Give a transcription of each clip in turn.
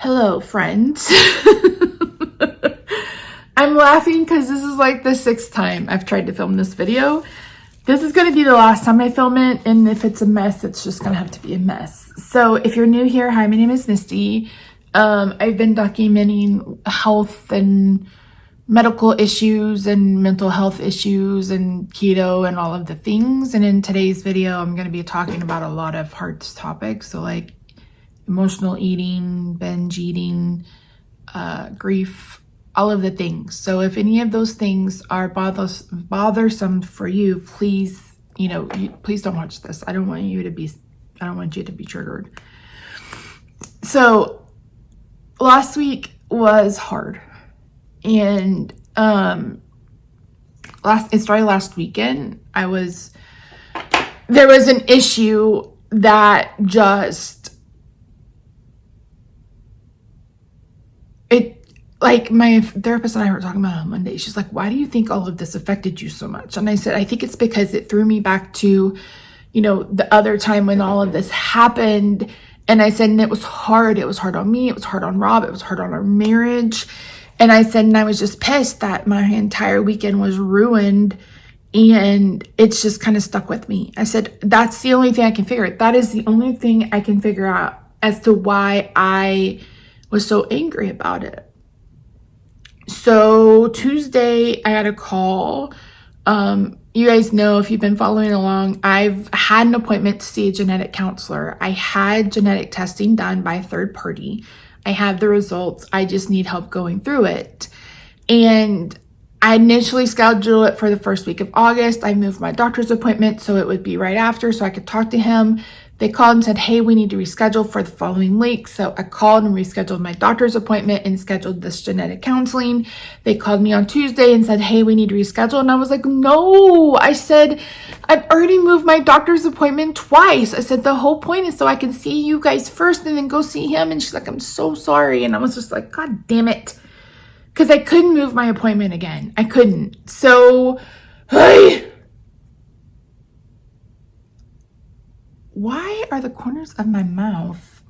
Hello, friends. I'm laughing because this is like the 6th time I've tried to film this video. This is going to be the last time I film it, and if it's a mess, it's just going to have to be a mess. So if you're new here, hi, my name is Misty. I've been documenting health and medical issues and mental health issues and keto and all of the things. And in today's video, I'm going to be talking about a lot of hard topics. So like emotional eating, binge eating, grief, all of the things. So if any of those things are bothersome for you, please, please don't watch this. I don't want you to be triggered. So last week was hard. And it started last weekend. There was an issue that like my therapist and I were talking about it on Monday. She's like, why do you think all of this affected you so much? And I said, I think it's because it threw me back to, the other time when all of this happened. And I said, and it was hard. It was hard on me. It was hard on Rob. It was hard on our marriage. And I said, and I was just pissed that my entire weekend was ruined. And it's just kind of stuck with me. I said, that's the only thing I can figure out. That is the only thing I can figure out as to why I was so angry about it. So Tuesday, I had a call. You guys know, if you've been following along, I've had an appointment to see a genetic counselor. I had genetic testing done by a third party. I have the results. I just need help going through it. And I initially scheduled it for the first week of August. I moved my doctor's appointment so it would be right after so I could talk to him. They called and said, hey, we need to reschedule for the following week. So I called and rescheduled my doctor's appointment and scheduled this genetic counseling. They called me on Tuesday and said, hey, we need to reschedule. And I was like, no. I said, I've already moved my doctor's appointment twice. I said, the whole point is so I can see you guys first and then go see him. And she's like, I'm so sorry. And I was just like, God damn it. Because I couldn't move my appointment again. I couldn't. So, why are the corners of my mouth?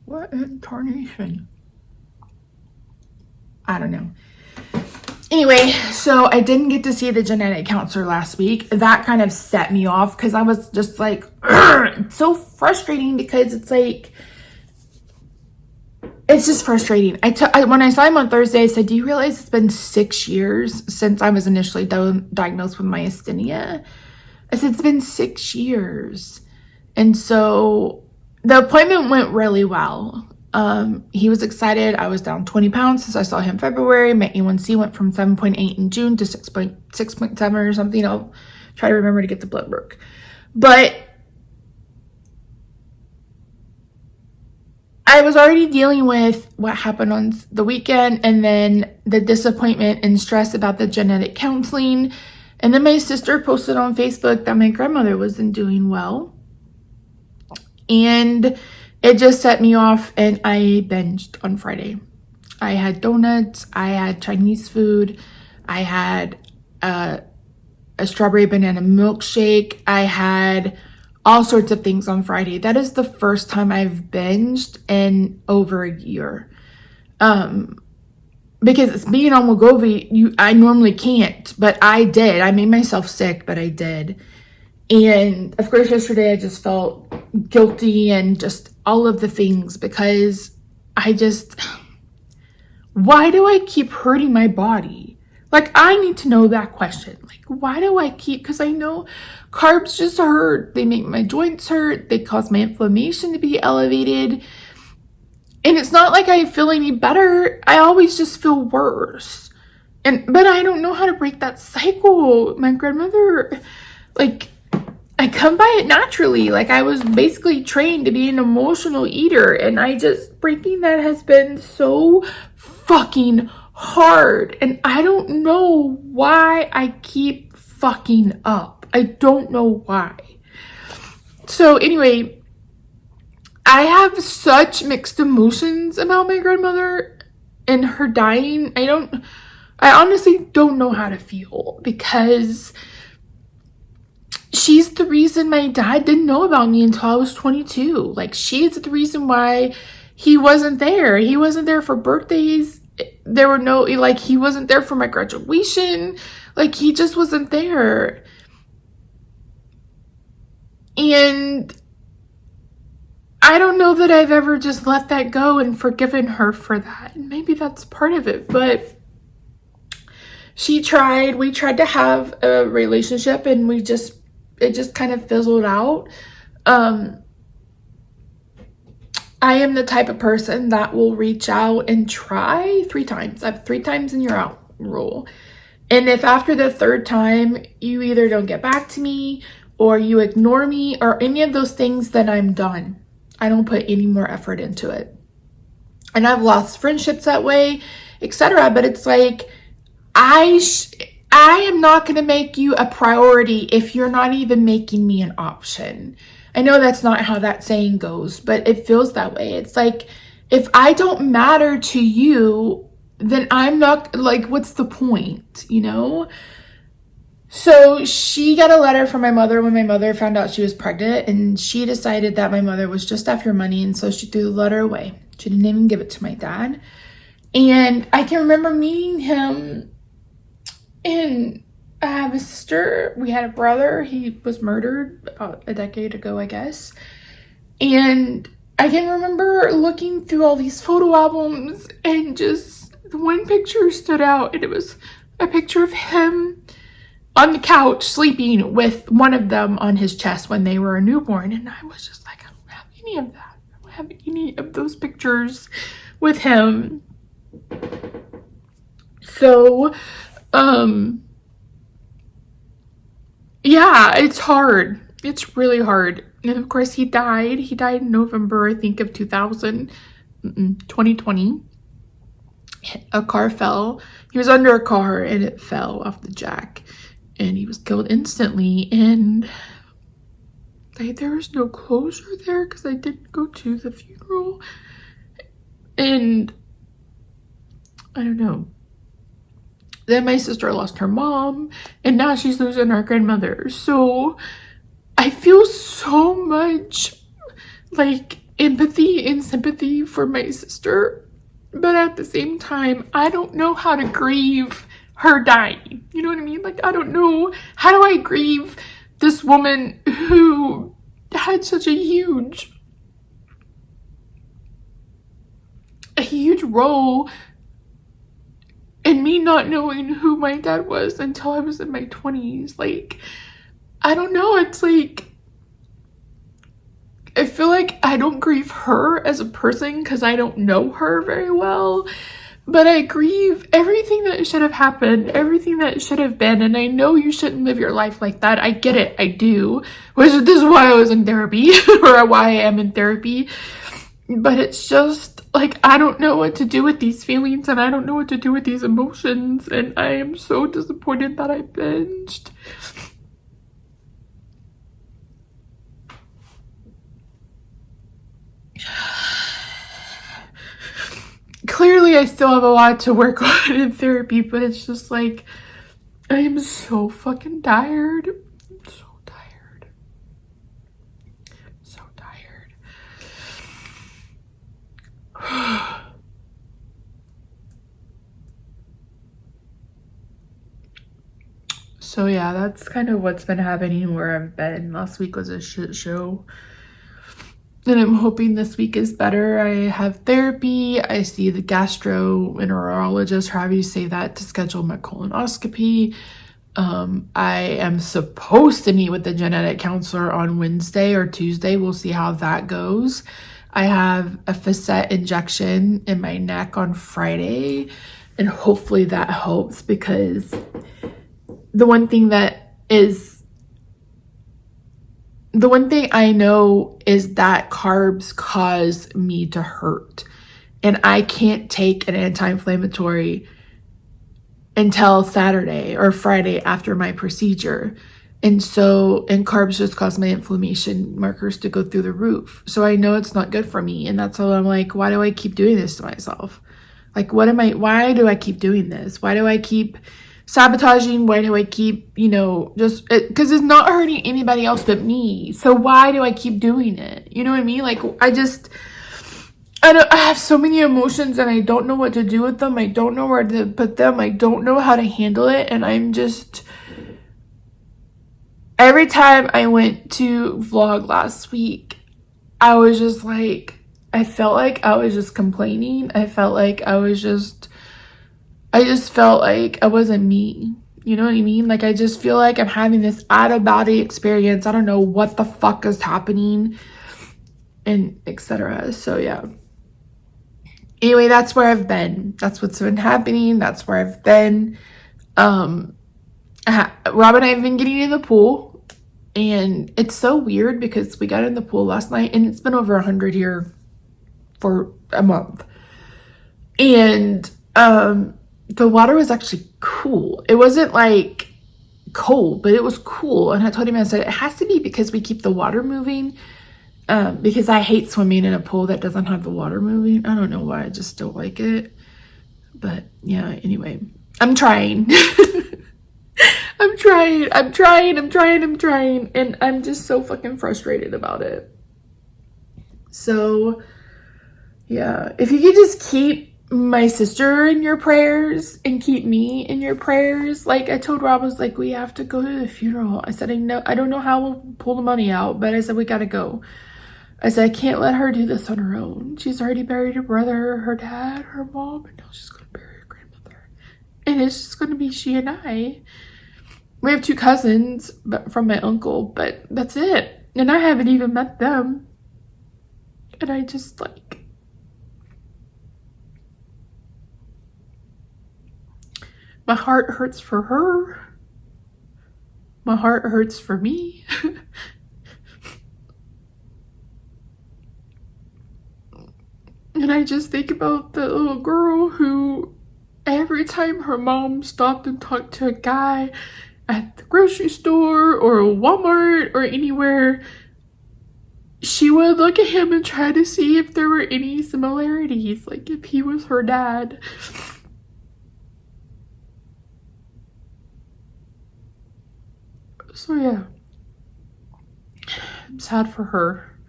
What in tarnation? I don't know. Anyway, so I didn't get to see the genetic counselor last week. That kind of set me off because I was just like, it's so frustrating because it's like, it's just frustrating. When I saw him on Thursday, I said, do you realize it's been 6 years since I was initially diagnosed with myasthenia? I said, it's been 6 years. And so the appointment went really well. He was excited. I was down 20 pounds since I saw him in February. My A1C went from 7.8 in June to 6.7 or something. I'll try to remember to get the blood work. But I was already dealing with what happened on the weekend and then the disappointment and stress about the genetic counseling. And then my sister posted on Facebook that my grandmother wasn't doing well. And it just set me off and I binged on Friday. I had donuts. I had Chinese food. I had a strawberry banana milkshake. I had all sorts of things on Friday. That is the first time I've binged in over a year. Because it's being on Wegovy, I normally can't, but I did. I made myself sick, but I did. And of course, yesterday I just felt guilty and just all of the things because why do I keep hurting my body? Like, I need to know that question. Like, why do I because I know carbs just hurt. They make my joints hurt. They cause my inflammation to be elevated. And it's not like I feel any better. I always just feel worse. But I don't know how to break that cycle. My grandmother, I come by it naturally. Like, I was basically trained to be an emotional eater. And breaking that has been so fucking hard. And I don't know why I keep fucking up. I don't know why. So anyway, I have such mixed emotions about my grandmother and her dying. I honestly don't know how to feel because she's the reason my dad didn't know about me until I was 22. Like, she's the reason why he wasn't there. He wasn't there for birthdays. There were no, like, he wasn't there for my graduation. Like, he just wasn't there. And I don't know that I've ever just let that go and forgiven her for that. And maybe that's part of it, but we tried to have a relationship, and it just kind of fizzled out. I am the type of person that will reach out and try 3 times. I have 3 times and you're out rule. And if after the 3rd time you either don't get back to me or you ignore me or any of those things, then I'm done. I don't put any more effort into it. And I've lost friendships that way, etc. But it's like, I am not going to make you a priority if you're not even making me an option. I know that's not how that saying goes, but it feels that way. It's like, if I don't matter to you, then I'm not, like, what's the point, you know? So she got a letter from my mother when my mother found out she was pregnant, and she decided that my mother was just after money, and so she threw the letter away. She didn't even give it to my dad. And I can remember meeting him, and I have a sister. We had a brother. He was murdered about a decade ago, I guess. And I can remember looking through all these photo albums, and just the one picture stood out, and it was a picture of him on the couch sleeping with one of them on his chest when they were a newborn. And I was just like, I don't have any of that. I don't have any of those pictures with him. So, yeah, it's hard. It's really hard. And of course he died. He died in November, I think, of 2020. A car fell. He was under a car and it fell off the jack. And he was killed instantly. And there was no closure there because I didn't go to the funeral. And I don't know. Then my sister lost her mom, and now she's losing her grandmother. So I feel so much like empathy and sympathy for my sister, but at the same time, I don't know how to grieve her dying. You know what I mean? Like, I don't know, how do I grieve this woman who had such a huge role and me not knowing who my dad was until I was in my 20s. Like, I don't know. It's like, I feel like I don't grieve her as a person because I don't know her very well. But I grieve everything that should have happened, everything that should have been. And I know you shouldn't live your life like that. I get it. I do. This is why I was in therapy, or why I am in therapy. But it's just, like, I don't know what to do with these feelings, and I don't know what to do with these emotions, and I am so disappointed that I binged. Clearly, I still have a lot to work on in therapy, but it's just like, I am so fucking tired. I'm so tired. So tired. So yeah, that's kind of what's been happening where I've been. Last week was a shit show. And I'm hoping this week is better. I have therapy. I see the gastroenterologist, however you say that, to schedule my colonoscopy. I am supposed to meet with the genetic counselor on Wednesday or Tuesday. We'll see how that goes. I have a facet injection in my neck on Friday, and hopefully that helps, because the one thing I know is that carbs cause me to hurt, and I can't take an anti-inflammatory until Saturday or Friday after my procedure. And carbs just cause my inflammation markers to go through the roof. So I know it's not good for me. And that's how I'm like, why do I keep doing this to myself? Like, why do I keep doing this? Why do I keep sabotaging? Why do I keep, just because it's not hurting anybody else but me? So why do I keep doing it? You know what I mean? Like, I have so many emotions and I don't know what to do with them. I don't know where to put them. I don't know how to handle it. And I'm just, every time I went to vlog last week, I was just like, I felt like I was just complaining. I felt like I just felt like I wasn't me. You know what I mean? Like, I just feel like I'm having this out of body experience. I don't know what the fuck is happening, and etc. So yeah. Anyway, that's where I've been. That's what's been happening. That's where I've been. Rob and I have been getting in the pool, and it's so weird because we got in the pool last night and it's been over 100 here for a month. And the water was actually cool. It wasn't like cold, but it was cool. And I told him, I said, it has to be because we keep the water moving. Because I hate swimming in a pool that doesn't have the water moving. I don't know why. I just don't like it. But yeah, anyway, I'm trying. I'm trying. And I'm just so fucking frustrated about it. So yeah, if you could just keep my sister in your prayers and keep me in your prayers. Like I told Rob, I was like, we have to go to the funeral. I said, I don't know how we'll pull the money out, but I said, we gotta go. I said, I can't let her do this on her own. She's already buried her brother, her dad, her mom, and now she's gonna bury her grandmother. And it's just gonna be she and I. We have 2 cousins from my uncle, but that's it. And I haven't even met them. And I just like, my heart hurts for her. My heart hurts for me. And I just think about the little girl who every time her mom stopped and talked to a guy at the grocery store or Walmart or anywhere, she would look at him and try to see if there were any similarities, like if he was her dad. So yeah, I'm sad for her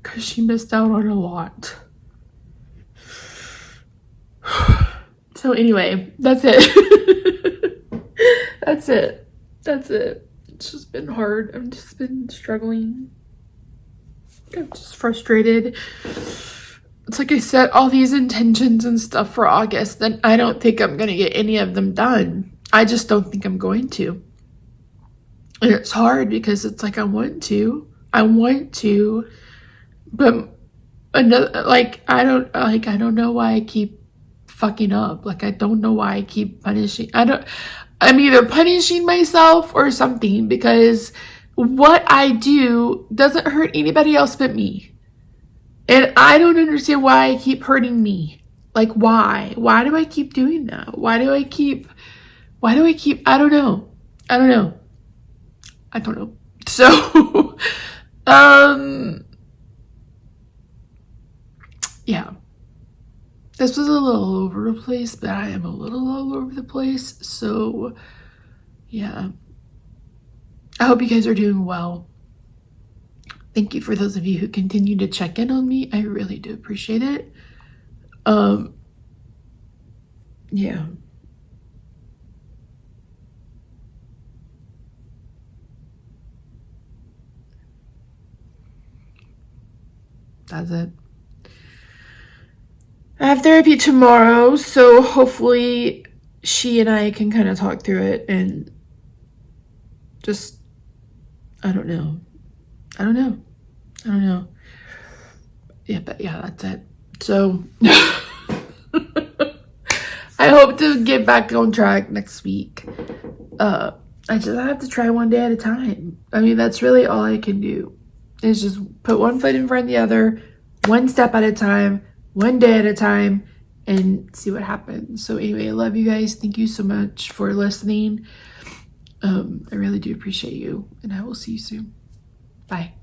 because she missed out on a lot. So anyway, that's it. That's it. It's just been hard. I've just been struggling. I'm just frustrated. It's like I set all these intentions and stuff for August, and I don't think I'm going to get any of them done. I just don't think I'm going to. And it's hard because it's like I want to, but another, I don't know why I keep fucking up. Like, I don't know why I keep punishing. I'm either punishing myself or something, because what I do doesn't hurt anybody else but me. And I don't understand why I keep hurting me. Like, why? Why do I keep doing that? Why do I keep, I don't know. So, yeah. This was a little all over the place, but I am a little all over the place. So, yeah. I hope you guys are doing well. Thank you for those of you who continue to check in on me. I really do appreciate it. Yeah. That's it. I have therapy tomorrow, so hopefully she and I can kind of talk through it and just, I don't know. Yeah, but yeah, that's it. So I hope to get back on track next week. I have to try one day at a time. I mean, that's really all I can do, is just put one foot in front of the other, one step at a time, one day at a time, and see what happens. So anyway, I love you guys. Thank you so much for listening. I really do appreciate you, and I will see you soon. Bye.